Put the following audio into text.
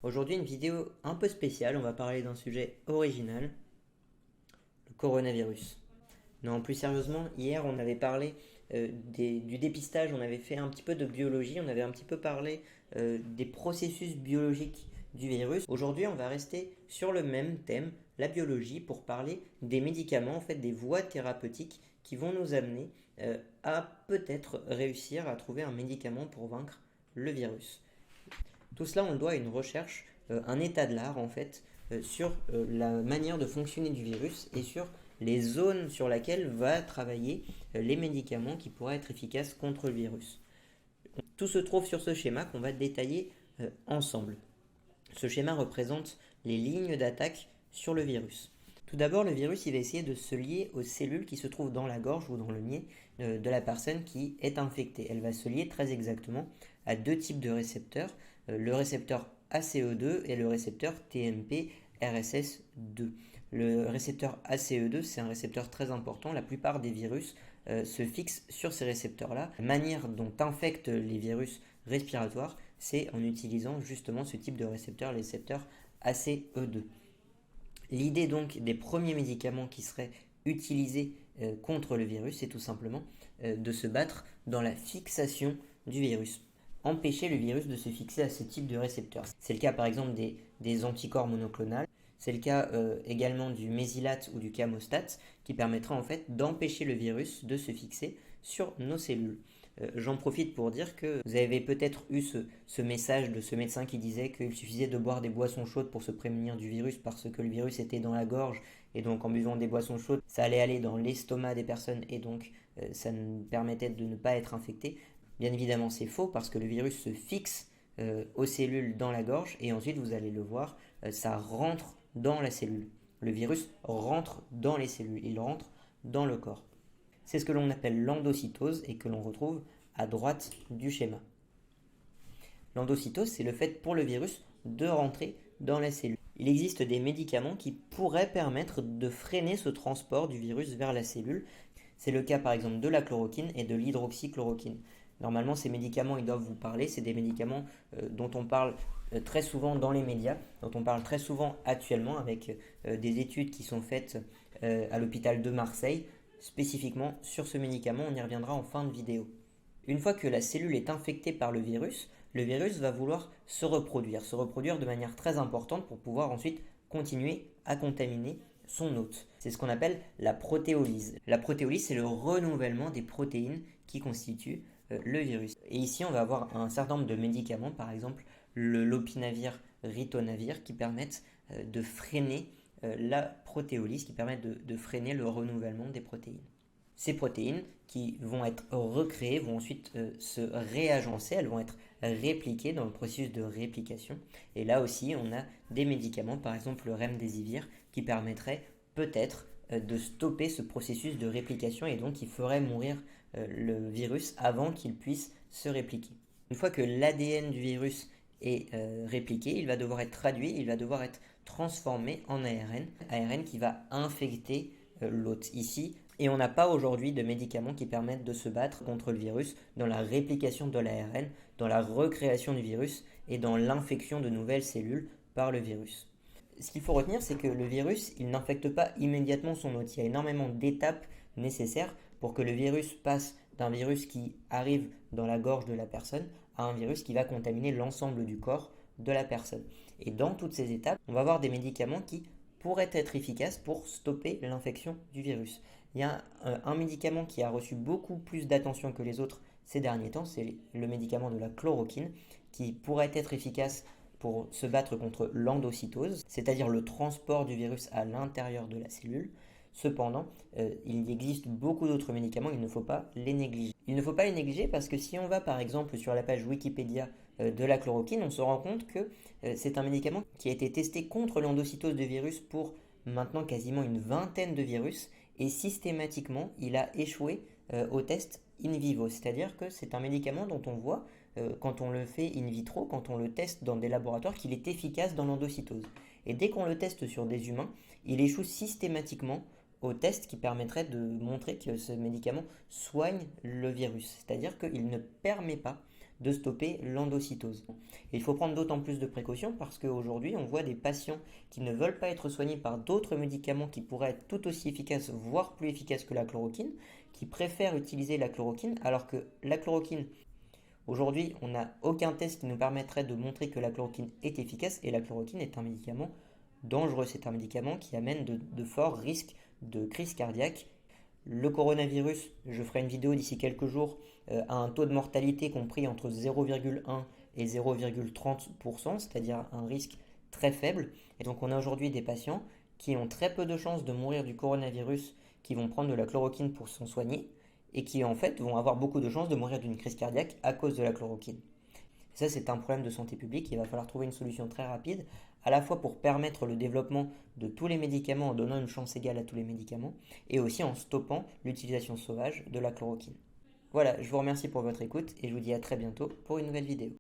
Aujourd'hui, une vidéo un peu spéciale, on va parler d'un sujet original, le coronavirus. Non, plus sérieusement, hier on avait parlé du dépistage, on avait fait un petit peu de biologie, on avait un petit peu parlé des processus biologiques du virus. Aujourd'hui, on va rester sur le même thème, la biologie, pour parler des médicaments, en fait des voies thérapeutiques qui vont nous amener à peut-être réussir à trouver un médicament pour vaincre le virus. Tout cela, on le doit à une recherche, un état de l'art en fait, sur la manière de fonctionner du virus et sur les zones sur lesquelles va travailler les médicaments qui pourraient être efficaces contre le virus. Tout se trouve sur ce schéma qu'on va détailler ensemble. Ce schéma représente les lignes d'attaque sur le virus. Tout d'abord, le virus il va essayer de se lier aux cellules qui se trouvent dans la gorge ou dans le nez de la personne qui est infectée. Elle va se lier très exactement à deux types de récepteurs, le récepteur ACE2 et le récepteur TMP RSS2. Le récepteur ACE2, c'est un récepteur très important. La plupart des virus se fixent sur ces récepteurs-là. La manière dont infectent les virus respiratoires, c'est en utilisant justement ce type de récepteur, les récepteurs ACE2. L'idée donc des premiers médicaments qui seraient utilisés contre le virus, c'est tout simplement de se battre dans la fixation du virus. Empêcher le virus de se fixer à ce type de récepteur. C'est le cas par exemple des anticorps monoclonales. C'est le cas également du mésylate ou du camostat qui permettra en fait d'empêcher le virus de se fixer sur nos cellules. J'en profite pour dire que vous avez peut-être eu ce message de ce médecin qui disait qu'il suffisait de boire des boissons chaudes pour se prémunir du virus parce que le virus était dans la gorge et donc en buvant des boissons chaudes, ça allait aller dans l'estomac des personnes et donc ça nous permettait de ne pas être infecté. Bien évidemment, c'est faux parce que le virus se fixe aux cellules dans la gorge et ensuite vous allez le voir, ça rentre dans la cellule. Le virus rentre dans les cellules, il rentre dans le corps. C'est ce que l'on appelle l'endocytose et que l'on retrouve à droite du schéma. L'endocytose, c'est le fait pour le virus de rentrer dans la cellule. Il existe des médicaments qui pourraient permettre de freiner ce transport du virus vers la cellule. C'est le cas par exemple de la chloroquine et de l'hydroxychloroquine. Normalement, ces médicaments, ils doivent vous parler. C'est des médicaments dont on parle très souvent dans les médias, dont on parle très souvent actuellement avec des études qui sont faites à l'hôpital de Marseille, spécifiquement sur ce médicament. On y reviendra en fin de vidéo. Une fois que la cellule est infectée par le virus va vouloir se reproduire de manière très importante pour pouvoir ensuite continuer à contaminer son hôte. C'est ce qu'on appelle la protéolyse. La protéolyse, c'est le renouvellement des protéines qui constituent le virus. Et ici, on va avoir un certain nombre de médicaments, par exemple le lopinavir, ritonavir, qui permettent de freiner la protéolyse, qui permettent de freiner le renouvellement des protéines. Ces protéines qui vont être recréées vont ensuite se réagencer, elles vont être répliquées dans le processus de réplication. Et là aussi, on a des médicaments, par exemple le remdesivir, qui permettrait peut-être de stopper ce processus de réplication et donc qui ferait mourir le virus avant qu'il puisse se répliquer. Une fois que l'ADN du virus est répliqué, il va devoir être traduit, il va devoir être transformé en ARN qui va infecter l'hôte ici. Et on n'a pas aujourd'hui de médicaments qui permettent de se battre contre le virus dans la réplication de l'ARN, dans la recréation du virus et dans l'infection de nouvelles cellules par le virus. Ce qu'il faut retenir, c'est que le virus, il n'infecte pas immédiatement son hôte. Il y a énormément d'étapes nécessaires pour que le virus passe d'un virus qui arrive dans la gorge de la personne à un virus qui va contaminer l'ensemble du corps de la personne. Et dans toutes ces étapes, on va avoir des médicaments qui pourraient être efficaces pour stopper l'infection du virus. Il y a un médicament qui a reçu beaucoup plus d'attention que les autres ces derniers temps, c'est le médicament de la chloroquine, qui pourrait être efficace pour se battre contre l'endocytose, c'est-à-dire le transport du virus à l'intérieur de la cellule. Cependant, il existe beaucoup d'autres médicaments, il ne faut pas les négliger. Il ne faut pas les négliger parce que si on va par exemple sur la page Wikipédia de la chloroquine, on se rend compte que c'est un médicament qui a été testé contre l'endocytose de virus pour maintenant quasiment une vingtaine de virus et systématiquement il a échoué au test in vivo, c'est-à-dire que c'est un médicament dont on voit quand on le fait in vitro, quand on le teste dans des laboratoires, qu'il est efficace dans l'endocytose. Et dès qu'on le teste sur des humains, il échoue systématiquement au test qui permettrait de montrer que ce médicament soigne le virus. C'est-à-dire qu'il ne permet pas de stopper l'endocytose. Et il faut prendre d'autant plus de précautions parce qu'aujourd'hui, on voit des patients qui ne veulent pas être soignés par d'autres médicaments qui pourraient être tout aussi efficaces, voire plus efficaces que la chloroquine, qui préfèrent utiliser la chloroquine, alors que la chloroquine, aujourd'hui, on n'a aucun test qui nous permettrait de montrer que la chloroquine est efficace, et la chloroquine est un médicament dangereux. C'est un médicament qui amène de forts risques de crise cardiaque. Le coronavirus, je ferai une vidéo d'ici quelques jours, a un taux de mortalité compris entre 0,1 et 0,30%, c'est-à-dire un risque très faible. Et donc on a aujourd'hui des patients qui ont très peu de chances de mourir du coronavirus, qui vont prendre de la chloroquine pour s'en soigner, et qui en fait vont avoir beaucoup de chances de mourir d'une crise cardiaque à cause de la chloroquine. Et ça, c'est un problème de santé publique. Il va falloir trouver une solution très rapide, à la fois pour permettre le développement de tous les médicaments en donnant une chance égale à tous les médicaments, et aussi en stoppant l'utilisation sauvage de la chloroquine. Voilà, je vous remercie pour votre écoute et je vous dis à très bientôt pour une nouvelle vidéo.